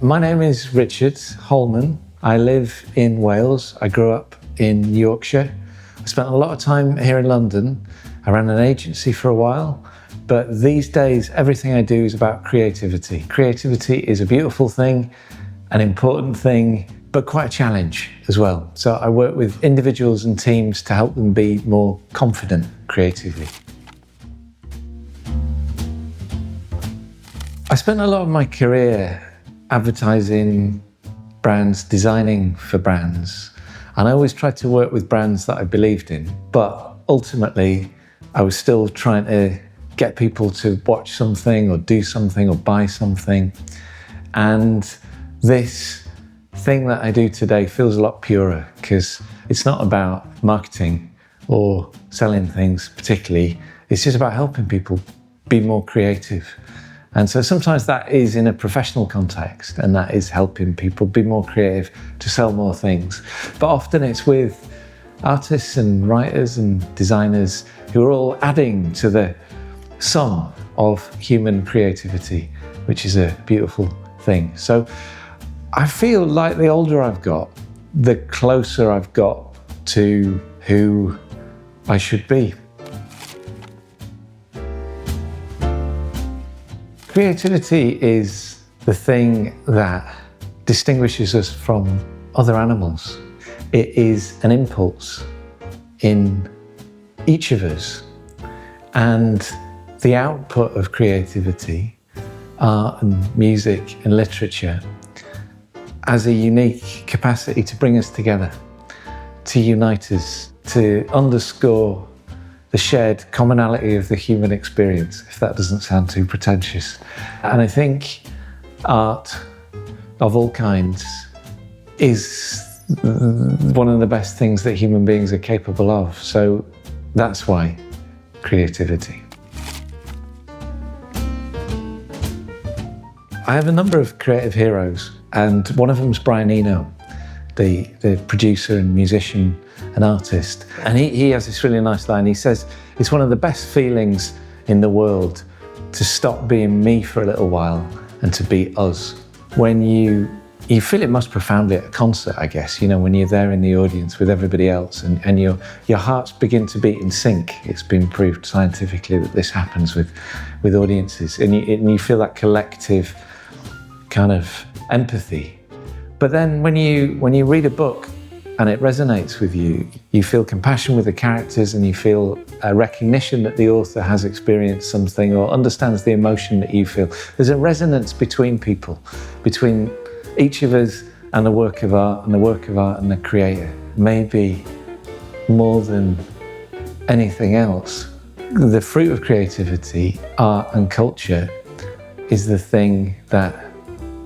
My name is Richard Holman. I live in Wales. I grew up in Yorkshire. I spent a lot of time here in London. I ran an agency for a while, but these days everything I do is about creativity. Creativity is a beautiful thing, an important thing, but quite a challenge as well. So I work with individuals and teams to help them be more confident creatively. I spent a lot of my career advertising brands, designing for brands, and I always tried to work with brands that I believed in, but ultimately I was still trying to get people to watch something or do something or buy something. And this thing that I do today feels a lot purer because it's not about marketing or selling things particularly. It's just about helping people be more creative. And so sometimes that is in a professional context, and that is helping people be more creative to sell more things. But often it's with artists and writers and designers who are all adding to the sum of human creativity, which is a beautiful thing. So I feel like the older I've got, the closer I've got to who I should be. Creativity is the thing that distinguishes us from other animals. It is an impulse in each of us. And the output of creativity, art and music and literature, has a unique capacity to bring us together, to unite us, to underscore the shared commonality of the human experience, if that doesn't sound too pretentious. And I think art of all kinds is one of the best things that human beings are capable of. So that's why creativity. I have a number of creative heroes, and one of them is Brian Eno, the producer and musician and artist. And he has this really nice line. He says, it's one of the best feelings in the world to stop being me for a little while and to be us. When you feel it most profoundly at a concert, I guess, you know, when you're there in the audience with everybody else and your hearts begin to beat in sync. It's been proved scientifically that this happens with audiences, and you feel that collective kind of empathy. But then when you read a book and it resonates with you, you feel compassion with the characters, and you feel a recognition that the author has experienced something or understands the emotion that you feel. There's a resonance between people, between each of us and the work of art, and the work of art and the creator. Maybe more than anything else, the fruit of creativity, art and culture, is the thing that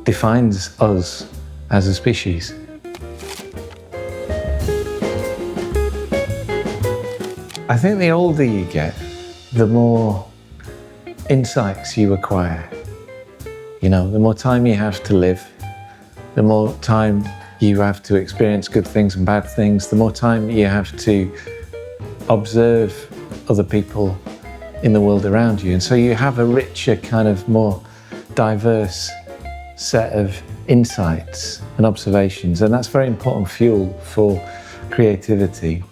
defines us as a species. I think the older you get, the more insights you acquire. You know, the more time you have to live, the more time you have to experience good things and bad things, the more time you have to observe other people in the world around you. And so you have a richer, kind of more diverse set of insights and observations, and that's very important fuel for creativity.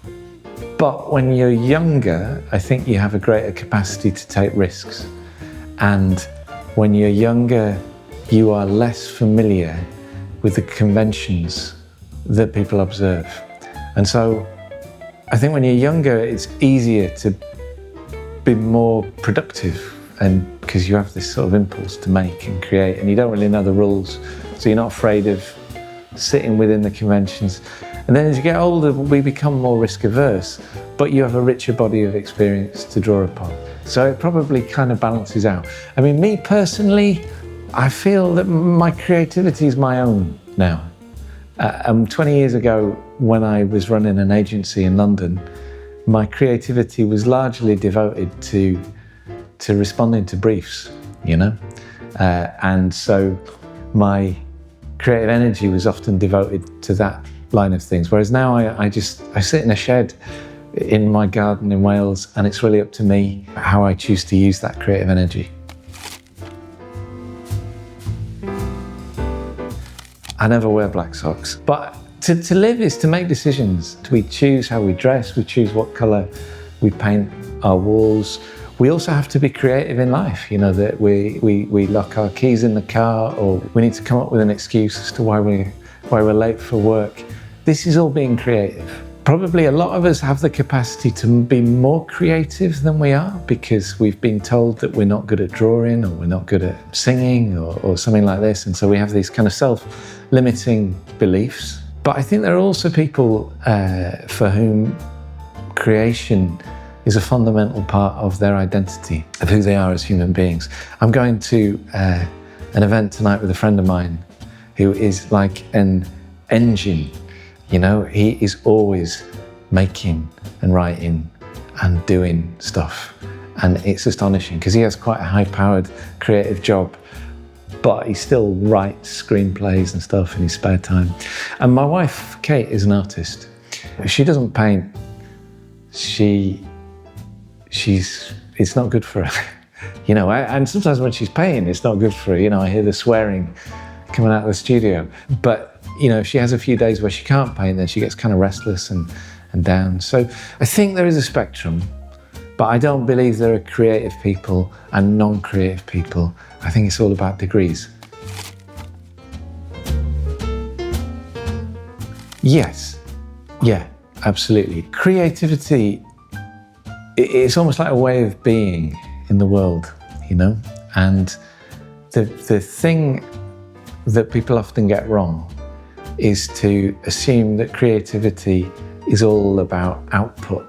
But when you're younger, I think you have a greater capacity to take risks. And when you're younger, you are less familiar with the conventions that people observe. And so I think when you're younger, it's easier to be more productive, and because you have this sort of impulse to make and create, and you don't really know the rules, so you're not afraid of sitting within the conventions. And then as you get older, we become more risk averse, but you have a richer body of experience to draw upon. So it probably kind of balances out. I mean, me personally, I feel that my creativity is my own now. 20 years ago, when I was running an agency in London, my creativity was largely devoted to responding to briefs, you know? And so my creative energy was often devoted to that line of things. Whereas now I sit in a shed in my garden in Wales, and it's really up to me how I choose to use that creative energy. I never wear black socks. But to live is to make decisions. We choose how we dress, we choose what colour we paint our walls. We also have to be creative in life, you know, that we lock our keys in the car, or we need to come up with an excuse as to why we're late for work. This is all being creative. Probably a lot of us have the capacity to be more creative than we are because we've been told that we're not good at drawing or we're not good at singing or something like this. And so we have these kind of self-limiting beliefs. But I think there are also people for whom creation is a fundamental part of their identity, of who they are as human beings. I'm going to an event tonight with a friend of mine who is like an engine. You know, he is always making and writing and doing stuff. And it's astonishing because he has quite a high-powered creative job, but he still writes screenplays and stuff in his spare time. And my wife, Kate, is an artist. She doesn't paint. It's not good for her. You know, and sometimes when she's painting, it's not good for her. You know, I hear the swearing coming out of the studio. But you know, if she has a few days where she can't paint, then she gets kind of restless and down. So I think there is a spectrum, but I don't believe there are creative people and non-creative people. I think it's all about degrees. Yes, yeah, absolutely. Creativity, it's almost like a way of being in the world, you know? And the thing that people often get wrong is to assume that creativity is all about output,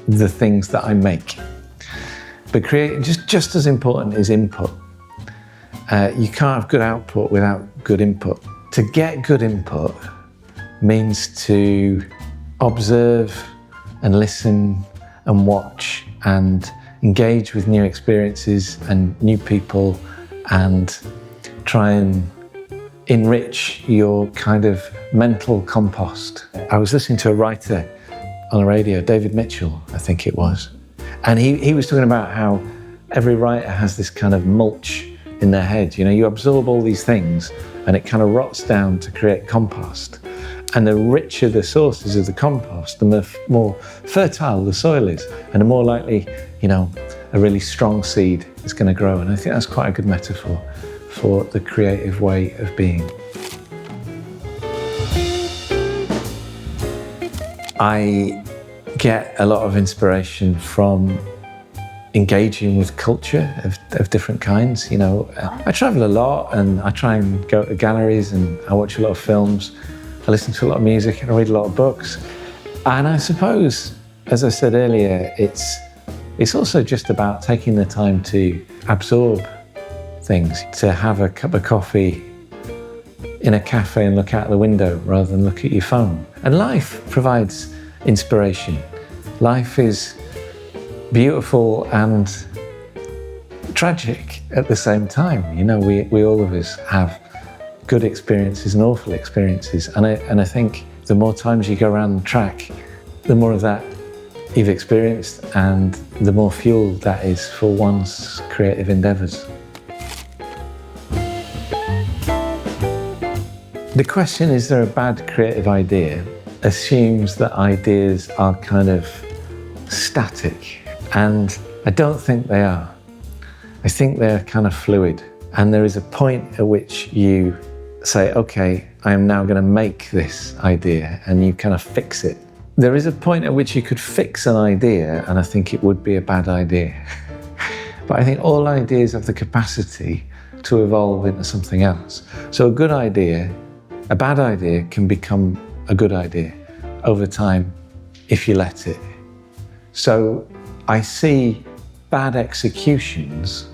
the things that I make. But just as important is input. You can't have good output without good input. To get good input means to observe and listen and watch and engage with new experiences and new people and try and enrich your kind of mental compost. I was listening to a writer on the radio, David Mitchell, I think it was, and he was talking about how every writer has this kind of mulch in their head. You know, you absorb all these things and it kind of rots down to create compost. And the richer the sources of the compost, the more fertile the soil is, and the more likely, you know, a really strong seed is going to grow. And I think that's quite a good metaphor for the creative way of being. I get a lot of inspiration from engaging with culture of different kinds. You know, I travel a lot and I try and go to galleries and I watch a lot of films. I listen to a lot of music and I read a lot of books. And I suppose, as I said earlier, it's also just about taking the time to absorb things, to have a cup of coffee in a cafe and look out the window rather than look at your phone. And life provides inspiration. Life is beautiful and tragic at the same time. You know, we all of us have good experiences and awful experiences. And I think the more times you go around the track, the more of that you've experienced and the more fuel that is for one's creative endeavours. The question, is there a bad creative idea, assumes that ideas are kind of static. And I don't think they are. I think they're kind of fluid. And there is a point at which you say, okay, I am now going to make this idea, and you kind of fix it. There is a point at which you could fix an idea, and I think it would be a bad idea. But I think all ideas have the capacity to evolve into something else. So a good idea, a bad idea can become a good idea over time if you let it. So I see bad executions,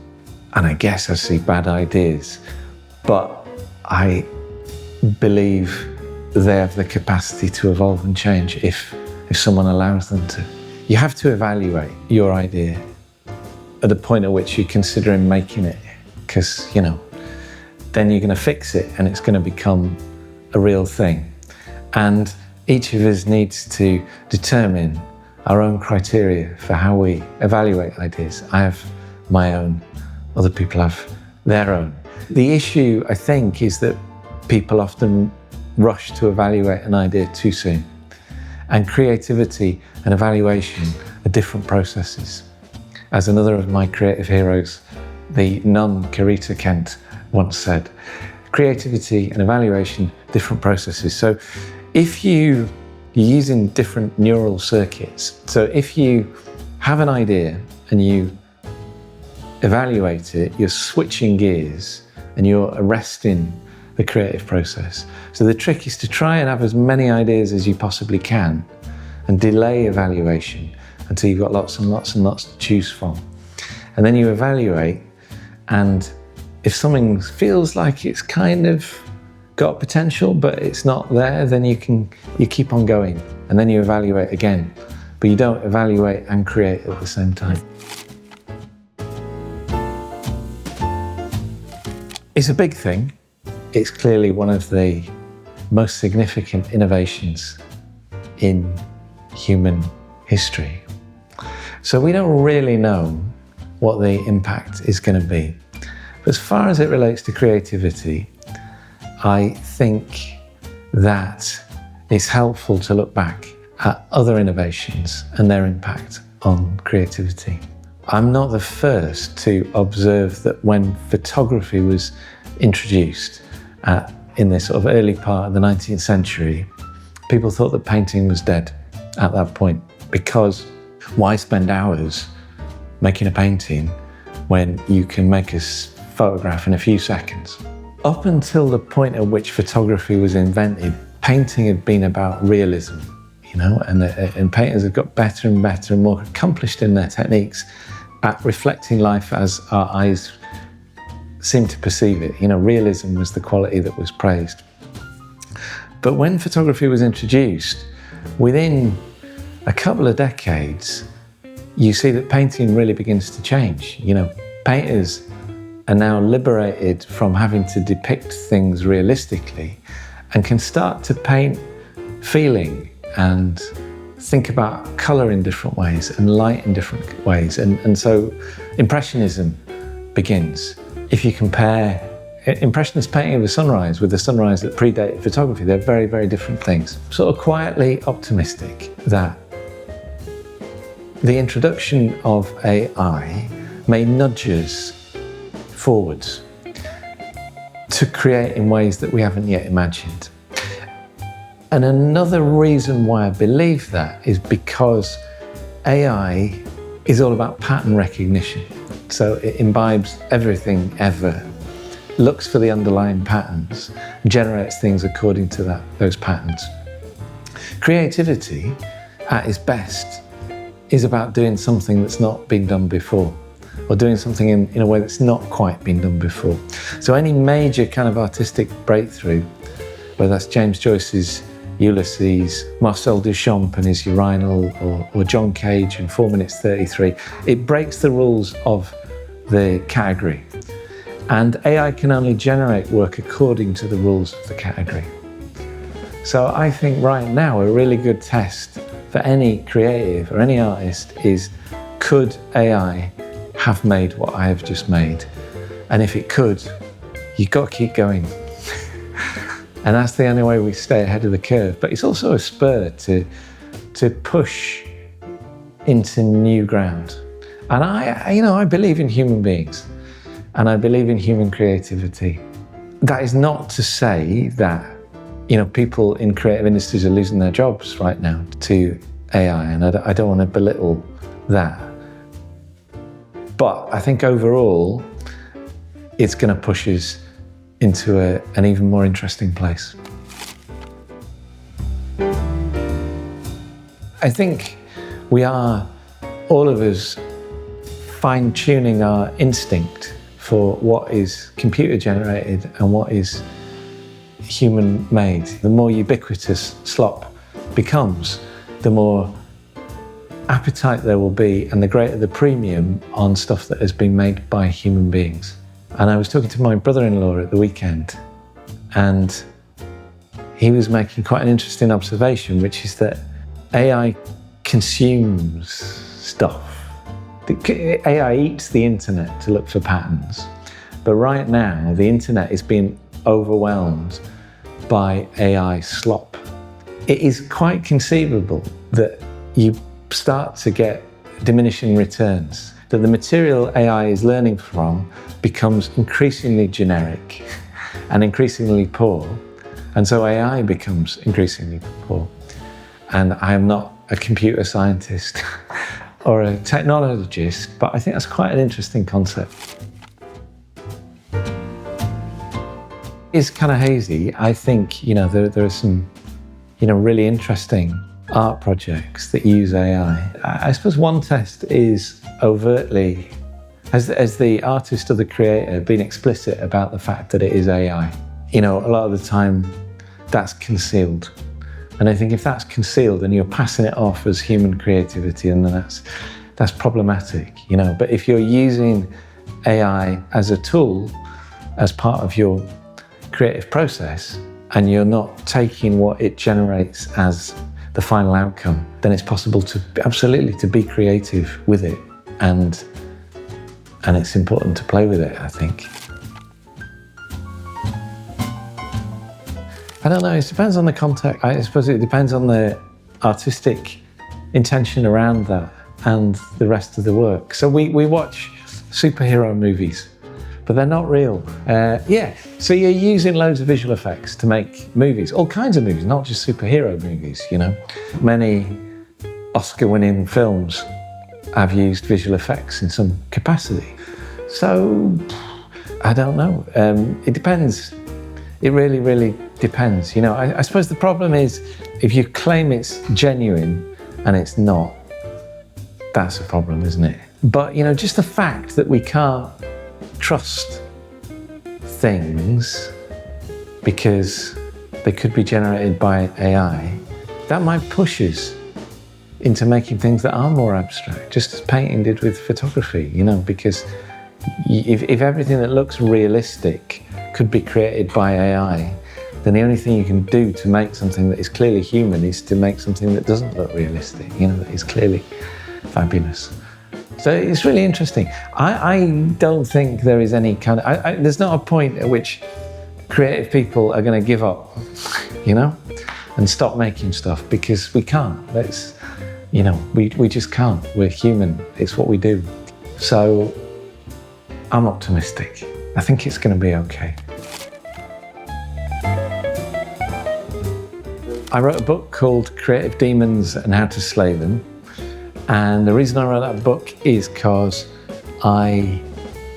and I guess I see bad ideas, but I believe they have the capacity to evolve and change if someone allows them to. You have to evaluate your idea at the point at which you're considering making it, because, you know, then you're going to fix it and it's going to become a real thing. And each of us needs to determine our own criteria for how we evaluate ideas. I have my own, other people have their own. The issue, I think, is that people often rush to evaluate an idea too soon. And creativity and evaluation are different processes. As another of my creative heroes, the nun Carita Kent, once said, creativity and evaluation, different processes. So if you're using different neural circuits, so if you have an idea and you evaluate it, you're switching gears and you're arresting the creative process. So the trick is to try and have as many ideas as you possibly can and delay evaluation until you've got lots and lots and lots to choose from. And then you evaluate, and if something feels like it's kind of got potential but it's not there, then you keep on going, and then you evaluate again. But you don't evaluate and create at the same time. It's a big thing. It's clearly one of the most significant innovations in human history. So we don't really know what the impact is going to be. But as far as it relates to creativity, I think that it's helpful to look back at other innovations and their impact on creativity. I'm not the first to observe that when photography was introduced in this sort of early part of the 19th century, people thought that painting was dead at that point, because why spend hours making a painting when you can make a photograph in a few seconds? Up until the point at which photography was invented, painting had been about realism, and painters have got better and better and more accomplished in their techniques at reflecting life as our eyes seem to perceive it. Realism was the quality that was praised. But when photography was introduced, within a couple of decades, you see that painting really begins to change. Painters are now liberated from having to depict things realistically and can start to paint feeling and think about colour in different ways and light in different ways. And so Impressionism begins. If you compare Impressionist painting of a sunrise with the sunrise that predated photography, they're very, very different things. Sort of quietly optimistic that the introduction of AI may nudge us forwards to create in ways that we haven't yet imagined. And another reason why I believe that is because AI is all about pattern recognition. So it imbibes everything ever, looks for the underlying patterns, generates things according to those patterns. Creativity, at its best, is about doing something that's not been done before, or doing something in a way that's not quite been done before. So any major kind of artistic breakthrough, whether that's James Joyce's Ulysses, Marcel Duchamp and his Urinal, or John Cage in 4 minutes 33, it breaks the rules of the category. And AI can only generate work according to the rules of the category. So I think right now a really good test for any creative or any artist is, could AI have made what I have just made? And if it could, you've got to keep going. And that's the only way we stay ahead of the curve. But it's also a spur to push into new ground. And I believe in human beings, and I believe in human creativity. That is not to say that people in creative industries are losing their jobs right now to AI, and I don't want to belittle that. But I think overall, it's going to push us into an even more interesting place. I think we are, all of us, fine-tuning our instinct for what is computer-generated and what is human-made. The more ubiquitous slop becomes, the more appetite there will be and the greater the premium on stuff that has been made by human beings. And I was talking to my brother-in-law at the weekend, and he was making quite an interesting observation, which is that AI consumes stuff. AI eats the internet to look for patterns. But right now, the internet is being overwhelmed by AI slop. It is quite conceivable that you start to get diminishing returns, that the material AI is learning from becomes increasingly generic and increasingly poor, and so AI becomes increasingly poor. And I am not a computer scientist or a technologist, but I think that's quite an interesting concept. It's kind of hazy. I think, there are some, really interesting art projects that use AI. I suppose one test is overtly, as the artist or the creator, being explicit about the fact that it is AI. A lot of the time that's concealed. And I think if that's concealed and you're passing it off as human creativity, and then that's problematic, But if you're using AI as a tool, as part of your creative process, and you're not taking what it generates as the final outcome, then it's possible to be creative with it, and it's important to play with it, I think. I don't know, it depends on the context. I suppose it depends on the artistic intention around that and the rest of the work. So we watch superhero movies, but they're not real. So you're using loads of visual effects to make movies, all kinds of movies, not just superhero movies, Many Oscar-winning films have used visual effects in some capacity. So, I don't know. It depends. It really, really depends. I suppose the problem is if you claim it's genuine and it's not, that's a problem, isn't it? But, just the fact that we can't trust things because they could be generated by AI, that might push us into making things that are more abstract, just as painting did with photography, because if everything that looks realistic could be created by AI, then the only thing you can do to make something that is clearly human is to make something that doesn't look realistic, that is clearly fabulous. So it's really interesting. I don't think there is any kind of, there's not a point at which creative people are going to give up, and stop making stuff, because we can't. We just can't. We're human. It's what we do. So I'm optimistic. I think it's going to be okay. I wrote a book called Creative Demons and How to Slay Them. And the reason I wrote that book is because I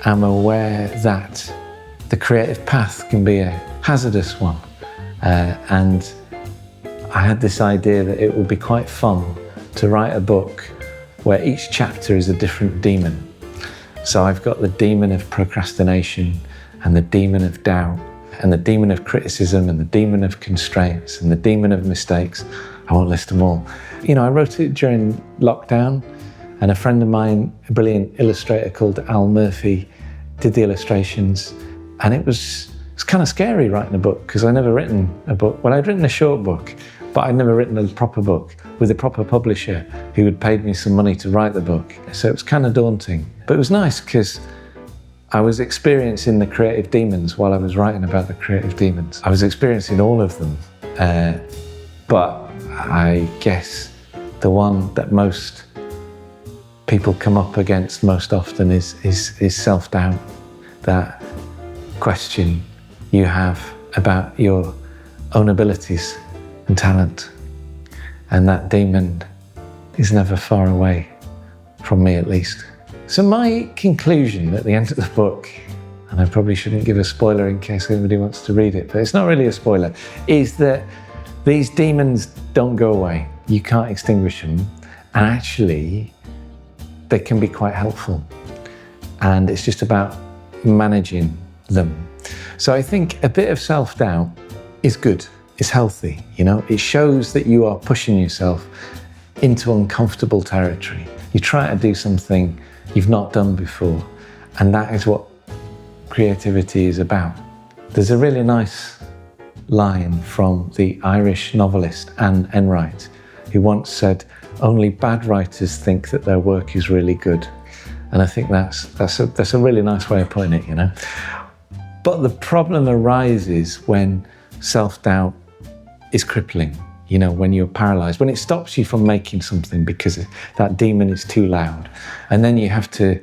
am aware that the creative path can be a hazardous one. And I had this idea that it would be quite fun to write a book where each chapter is a different demon. So I've got the demon of procrastination, and the demon of doubt, and the demon of criticism, and the demon of constraints, and the demon of mistakes. I won't list them all. I wrote it during lockdown, and a friend of mine, a brilliant illustrator called Al Murphy, did the illustrations, and it's kind of scary writing a book, because I'd never written a book. Well, I'd written a short book, but I'd never written a proper book with a proper publisher who had paid me some money to write the book. So it was kind of daunting. But it was nice because I was experiencing the creative demons while I was writing about the creative demons. I was experiencing all of them. But I guess the one that most people come up against most often is self-doubt. That question you have about your own abilities and talent. And that demon is never far away from me, at least. So my conclusion at the end of the book, and I probably shouldn't give a spoiler in case anybody wants to read it, but it's not really a spoiler, is that these demons don't go away. You can't extinguish them. And actually, they can be quite helpful. And it's just about managing them. So I think a bit of self-doubt is good. It's healthy, It shows that you are pushing yourself into uncomfortable territory. You try to do something you've not done before, and that is what creativity is about. There's a really nice line from the Irish novelist Anne Enright, who once said, "Only bad writers think that their work is really good." And I think that's a really nice way of putting it, But the problem arises when self-doubt is crippling. You know, when you're paralyzed, when it stops you from making something because that demon is too loud. And then you have to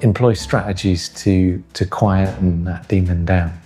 employ strategies to quieten that demon down.